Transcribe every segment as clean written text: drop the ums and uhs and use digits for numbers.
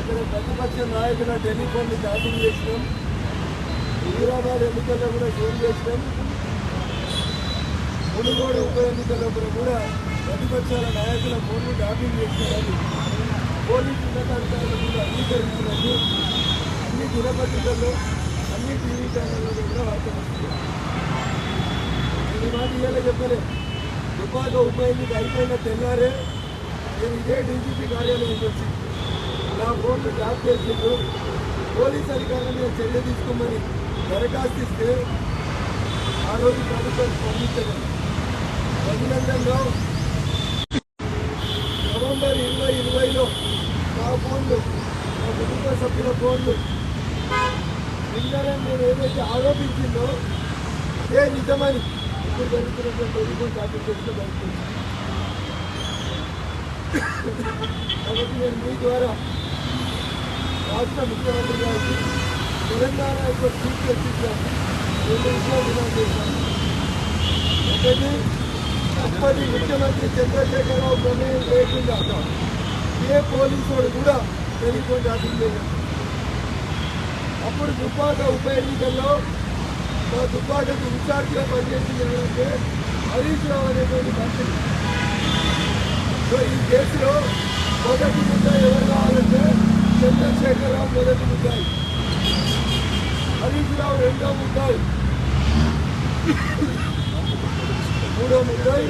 అక్కడ ప్రతిపక్ష నాయకుల టెలిఫోన్లు ట్యాపింగ్ చేసినాం. హైదరాబాద్ ఎన్నికల్లో కూడా ఫోన్ చేసినాం. మునుగోడు ఉప ఎన్నికల్లో కూడా ప్రతిపక్షాల నాయకుల ఫోన్లు ట్యాపింగ్ చేసినారని పోలీసు ఉన్నతాధికారులు కూడా అంగీకరించినట్టు అన్ని దినపత్రికల్లో అన్ని టీవీ ఛానళ్ళలో కూడా వార్త వస్తుంది. ఈ మాట ఇవాళ చెప్పలే. దుబ్బాక ఉప ఎన్నిక అయిపోయిన తెల్లారే నేను ఇదే డీజీపీ కార్యాలయానికి వచ్చి నా ఫోన్లు ట్యాప్ చేసిండు. పోలీస్ అధికారుల మీద చర్య తీసుకోమని దరఖాస్తు ఇస్తే ఆ రోజు ప్రభుత్వం స్పందించలేదు. అభినందనలో నవంబర్ 2020లో నా ఫోన్లు, నా కుటుంబ సభ్యుల ఫోన్లు విన్నారని నేను ఏదైతే ఆరోపించిందో అదే నిజమని ఇప్పుడు జరుగుతున్నటువంటి టెలిఫోన్ ట్యాపింగ్ చేస్తూ బయటకు. కాబట్టి నేను మీ ద్వారా రాష్ట్ర ముఖ్యమంత్రి గారికి తెలంగాణ యొక్క చీఫ్ జస్టిస్ రెండు విషయాలు డిమాండ్ చేశాను. ఒకటి, అప్పటి ముఖ్యమంత్రి చంద్రశేఖరరావు ప్రమేయం లేకుండా ఏ పోలీసు కూడా టెలిఫోన్ ట్యాపింగ్ చేయాలి. అప్పుడు దుబ్బాక ఉప ఎన్నికల్లో మా దుబ్బాకకు ఇన్ఛార్జిగా పనిచేసింది ఎవరంటే హరీష్ రావు అనేటువంటి మంత్రి. సో ఈ కేసులో మొదటి ముద్దాయి ఎవరు కావాలంటే చంద్రశేఖరరావు మొదటి ముద్దాయి, హరీష్ రావు రెండో ముద్దాయి, మూడో ముద్దాయి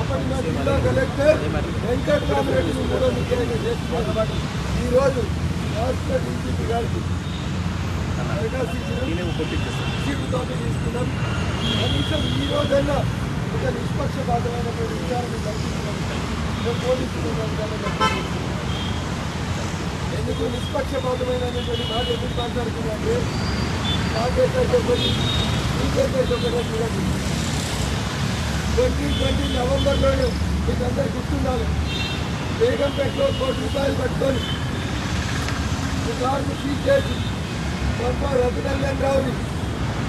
అప్పటి మా జిల్లా కలెక్టర్ వెంకట్రామరెడ్డిని మూడో ముద్దాయిగా చేస్తున్నారు. ఈరోజు రాష్ట్ర డీజీపీ గారికి తీసుకున్నాం. కనీసం ఈ రోజైనా ఒక నిష్పక్షపాతమైనటువంటి విచారణ కల్పించడం పోలీసులు. ఎందుకు నిష్పక్షపాతమైనటువంటి మాట ఎందుకు మాట్లాడుతుందంటే నాకైతే ఒకటి, మీకైతే ఒకటే చూడండి. 2020 నవంబర్లోనే మీకు అందరు గుర్తుండాలి. బేగంపేటలో ₹1 కోటి పట్టుకొని కార్డు సీజ్ చేసి రఘునందన్ రావుని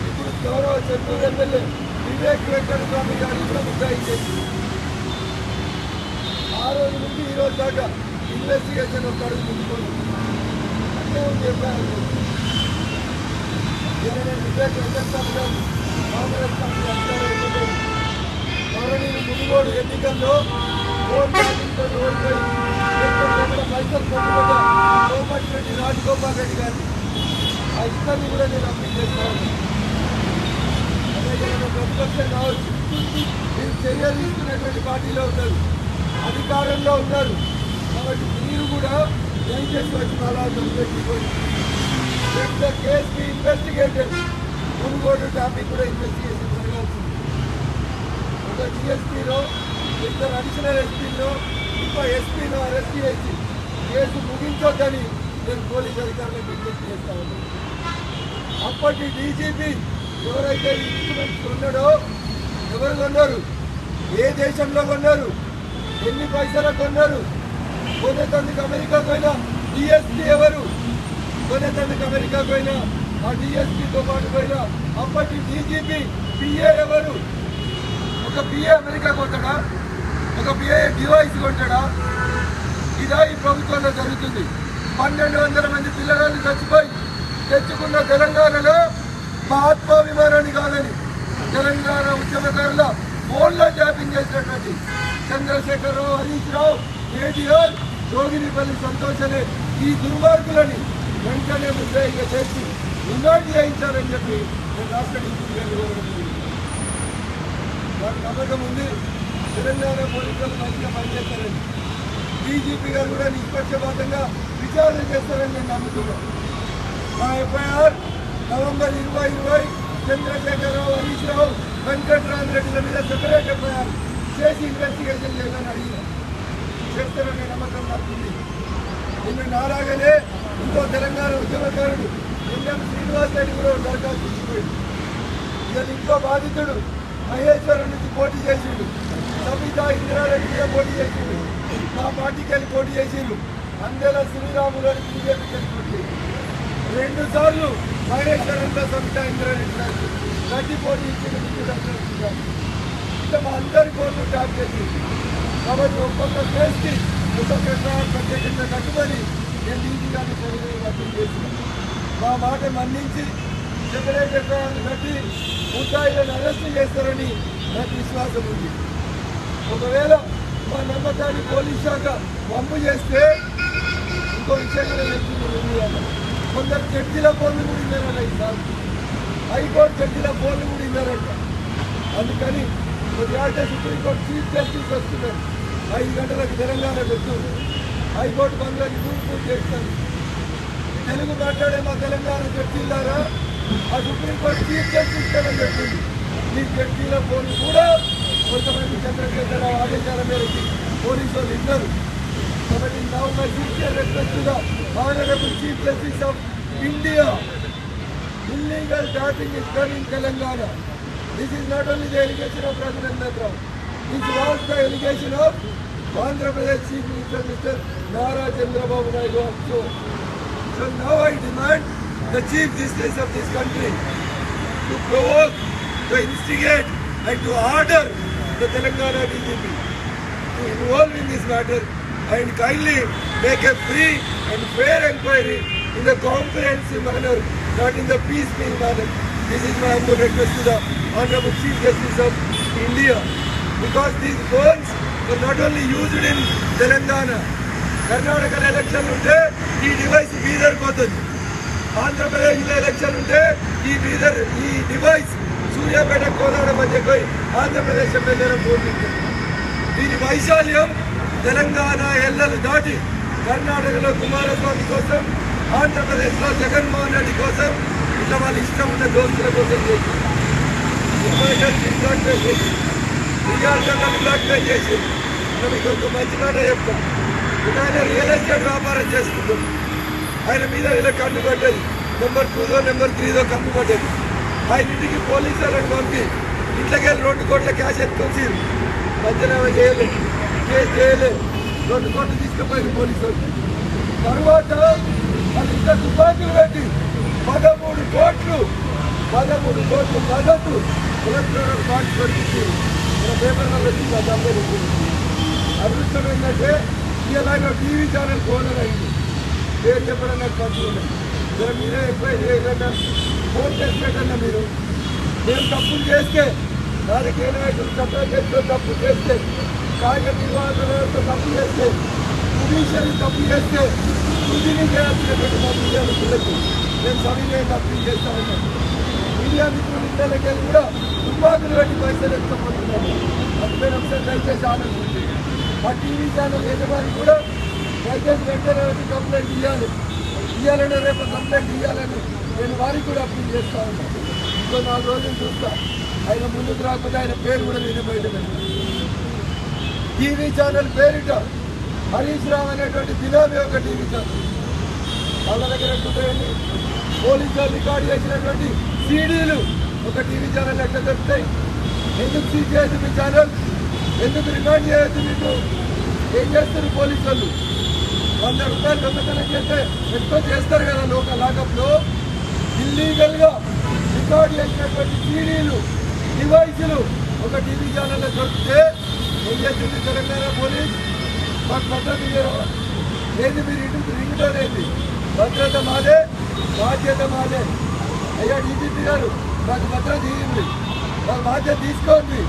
ఇప్పుడు గౌరవ చెన్నూరు ఎమ్మెల్యే వివేక్ వెంకట స్వామి గారిని కూడా ముద్దాయి చేసి ఆ రోజు నుంచి ఈ రోజు దాకా ఇన్వెస్టిగేషన్ ఒక అడుగు ముందుకోండి అంటే చెప్పారు. వివేక్ వెంకట స్వామి గారు కాంగ్రెస్ పార్టీ అధికారులు మరణీయులు మునుగోడు ఎన్నికల్లో ఓడిపోయి పైసలు పొందుకుంటా కోమటిరెడ్డి రాజగోపాల్ రెడ్డి గారిని ఆ ఇద్దరిని కూడా నేను అప్పీల్ చేస్తాను. ప్రతిపక్షం కావచ్చు, మీరు చర్యలు తీసుకునేటువంటి పార్టీలో ఉన్నారు, అధికారంలో ఉన్నారు. కాబట్టి మీరు కూడా ఏం చేసుకోవచ్చు అలా పెట్టుకోండి. కేసు ఇన్వెస్టిగేటెడ్ మునుగోడు టాపిక్ కూడా ఇన్వెస్టిగేషన్ జరగాల్సింది. ఒక డిఎస్పీలో, ఇద్దరు అడిషనల్ ఎస్పీలో, ఇంకో ఎస్పీలో అరెస్ట్ చేసి కేసు ముగించొద్దని నేను పోలీస్ అధికారులకు విజ్ఞప్తి చేస్తా ఉన్నాను. అప్పటి డీజీపీ ఎవరైతే ఇన్స్ట్రుమెంట్స్ కొన్నాడో ఎవరు కొన్నారు, ఏ దేశంలో కొన్నారు, ఎన్ని పైసలకు కొన్నారు, కొనేతందుకు అమెరికా పోయినా డిఎస్పీ ఎవరు, కొనేతందుకు అమెరికా పోయినా ఆ డిఎస్పీతో పాటు పోయినా అప్పటి డీజీపీ పిఏ ఎవరు. ఒక పిఏ అమెరికా కొంటాడా, ఒక పిఏ డివైస్ కొంటాడా? ఇదా ఈ ప్రభుత్వంలో జరుగుతుంది. 1200 మంది పిల్లలను చచ్చిపోయి తెచ్చుకున్న తెలంగాణలో మా ఆత్మాభిమానాన్ని కాదని తెలంగాణ ఉద్యమకారుల ఫోన్లో ట్యాపింగ్ చేసినటువంటి చంద్రశేఖరరావు, హరీష్ రావు, కేటీఆర్, జోగినిపల్లి సంతోషనే ఈ దుర్మార్గులని వెంటనే ముద్దాయిగా చేసి రిమాండ్ చేయించారని చెప్పి నేను రాష్ట్ర డీజీపీ వారి నమ్మకం ఉంది. తెలంగాణ పోలీసులు మంచిగా పనిచేస్తారని, డీజీపీ గారు కూడా నిష్పక్షపాతంగా విచారణ చేస్తారని నేను నమ్ముతున్నాను. మా ఎఫ్ఐఆర్ నవంబర్ 2020 చంద్రశేఖరరావు, హరీష్ రావు, వెంకట్రామరెడ్డిల మీద సెపరేట్ ఎఫ్ఐఆర్ చేసి ఇన్వెస్టిగేషన్ చేయాలని అడిగిన చేస్తారనే నమ్మకం నాకుంది. నిన్న నారాగానే ఇంకో తెలంగాణ ఉద్యమకారుడు ఎన్ఎం శ్రీనివాస్ రెడ్డి కూడా దరఖాస్తు ఇచ్చిపోయింది. ఇక ఇంకో బాధితుడు మహేశ్వరం నుంచి పోటీ చేసిండు, సబితా ఇందిరారెడ్డి కూడా పోటీ చేసిండు, మా పార్టీకి వెళ్ళి పోటీ చేసిండు, అందెల శ్రీరాములు అని బీజేపీకి వెళ్ళి పోటీ చేసిండు. 2 సార్లు మహేశ్వరంలో సబితా ఇందిరారెడ్డి గట్టి పోటీ ఇచ్చిండు. ఇట్లా మా అందరి కోర్టు ట్యాప్ చేసింది. కాబట్టి ఒక్కొక్క కేసుకి ఒక్కొక్క ప్రత్యేకంగా కట్టుబడి నేను ఈజీగానే సరిగ్గా చేస్తున్నాను. మా మాట మన్నించి సెక్రటరీ కట్టి ముద్దాయిలను అరెస్ట్ చేస్తారని నాకు విశ్వాసం ఉంది. ఒకవేళ మా నమ్మకాన్ని పోలీస్ శాఖ పంపు చేస్తే ఇంకో విషయం కూడా తెలుస్తుంది. కొందరు జడ్జిల ఫోన్లు కూడా ఇన్నారన్న ఈసారి హైకోర్టు జడ్జిల ఫోన్లు కూడా ఇన్నారంట. అందుకని కొద్దిగా సుప్రీంకోర్టు చీఫ్ జస్టిస్ వస్తున్నారు. 5 గంటలకు తెలంగాణ పెడుతుంది. హైకోర్టు బంగ్లాకి పూర్తి చేస్తారు. తెలుగు మాట్లాడే మా తెలంగాణ జడ్జిలారా ఆ సుప్రీంకోర్టు చీఫ్ జస్టిస్ అని చెప్పింది. ఈ జడ్జీల ఫోన్లు కూడా కొంతమంది చంద్రశేఖరరావు ఆదేశాల మేరకు పోలీసు వాళ్ళు ఇద్దరు. కాబట్టి now my sincere request to the Honorable Chief Justice of India, illegal tapping is done in Telangana. This is not only the allegation of Raghunath Rao. This was the allegation of Andhra Pradesh Chief Minister Mr. Nara Chandrababu Naidu also. So now I demand the Chief Justice of this country to provoke, to instigate and to order the Telangana DGP to involve in this matter and kindly make a free and fair inquiry in a comprehensive manner, not in the piecemeal manner. This is my humble request to the Honorable Chief Justice of India, because these phones were not only used in Telangana. Karnataka election unte ee device Bidar potundi. Andhra Pradesh election unte ee device Suryapeta Kodada madhya koi Andhra Pradesh emellara పోతుంది. దీని వైశాల్యం తెలంగాణ ఎల్లలు దాటి కర్ణాటకలో కుమారస్వామి కోసం, ఆంధ్రప్రదేశ్లో జగన్మోహన్ రెడ్డి కోసం, ఇట్లా వాళ్ళ ఇష్టం ఉన్న దోస్తుల కోసం చేసి బ్లాక్మెయిల్ చేసి మీకు ఒక మంచి మాట చెప్తాం. ఆయన రియల్ ఎస్టేట్ వ్యాపారం చేసుకుంటాం. ఆయన మీద ఇలా కన్ను పడ్డది. నెంబర్ 2దో నెంబర్ 3దో కన్ను పడ్డది. ఆయన ఇంటికి పోలీసు వాళ్ళని పంపి ఇంట్లోకి వెళ్ళి 2 కోట్ల క్యాష్ ఎత్తుకొచ్చి పంచనామా చేయలేదు, కేసు చేయలేదు. 2 కోట్లు తీసుకుపోయింది పోలీసు వాళ్ళు. తర్వాత వాళ్ళ తుపాకులు పెట్టి 13 కోట్లు నగదు ఎలక్ట్రానిక్ బాండ్స్ పెట్టి మన పేపర్లో వచ్చి అదృష్టం ఏంటంటే ఇలాగ టీవీ ఛానల్ ఓనర్ అయింది. పేరు చెప్పడం నాకు పంచుకున్నాను. మీరే ఎక్వైరీ చేయకుండా ఫోన్ చేసి పెట్టండి. మీరు మేము తప్పులు చేస్తే రాజకీయ సప్లై చేస్తూ తప్పు చేస్తే, కార్య నిర్వాహక వ్యవస్థ తప్పు చేస్తే, జుడిషియరీ తప్పు చేస్తే రుజువు చేయాల్సినటువంటి మా మీడియా మిత్రులకు మేము సవినయంగా అప్పీల్ చేస్తా ఉన్నాం. మీడియా మిత్రులు ఇళ్ళకి వెళ్ళి కూడా తుపాకులు పెట్టి పైసలు ఎత్తుకుంటున్నాము. అందుకని ఒకసారి దయచేసి ఆలోచించి మా టీవీ ఛానల్ యజమాని కూడా దయచేసి వెంటనే కంప్లైంట్ ఇవ్వాలని రేపు కంప్లైంట్ ఇవ్వాలని నేను వారికి కూడా అప్పీల్ చేస్తా ఉన్నాను. ఇంకో 4 రోజులు చూస్తా. ఆయన ముందుకు రాకపోతే ఆయన పేరు కూడా నేను బయటపెట్టాను. టీవీ ఛానల్ పేరిట హరీష్ రావు అనేటువంటి బినామీ ఒక టీవీ ఛానల్ వాళ్ళ దగ్గర ఉంటాయండి. పోలీసులు రికార్డు చేసినటువంటి సీడీలు ఒక టీవీ ఛానల్ ఎట్లా దొరుకుతాయి? ఎందుకు సీజ్ చేయొద్దు మీ ఛానల్? ఎందుకు రిమాండ్ చేయొద్దు? మీకు ఏం చేస్తారు పోలీసు వాళ్ళు? 100 రూపాయలు దొంగతనం చేస్తే ఎక్కువ చేస్తారు కదా లాకప్లో. ఇల్లీగల్గా రికార్డు చేసినటువంటి సీడీలు, డివైసులు ఒక టీవీ ఛానల్లో దొరికితే ఏం చేస్తుంది తెలంగాణ పోలీస్? మాకు భద్రత ఏది? మీరు ఇంటికి రింగ్టోన్ ఏంటి? భద్రత మాదే, బాధ్యత మాదే. అయ్యా డీజీపీ గారు, మాకు భద్రత ఇవ్వండి, మాకు బాధ్యత తీసుకోండి.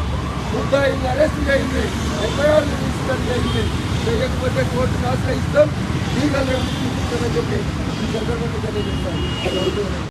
ముద్దాయిల్ని అరెస్ట్ చేయండి, ఎఫ్ఐఆర్లు రిజిస్టర్ చేయండి. చేయకపోతే కోర్టును ఆశ్రయిస్తాం, లీగల్ రెమెడీ తీసుకుంటామని చెప్పి ఈ సందర్భంగా తెలియజేస్తాం.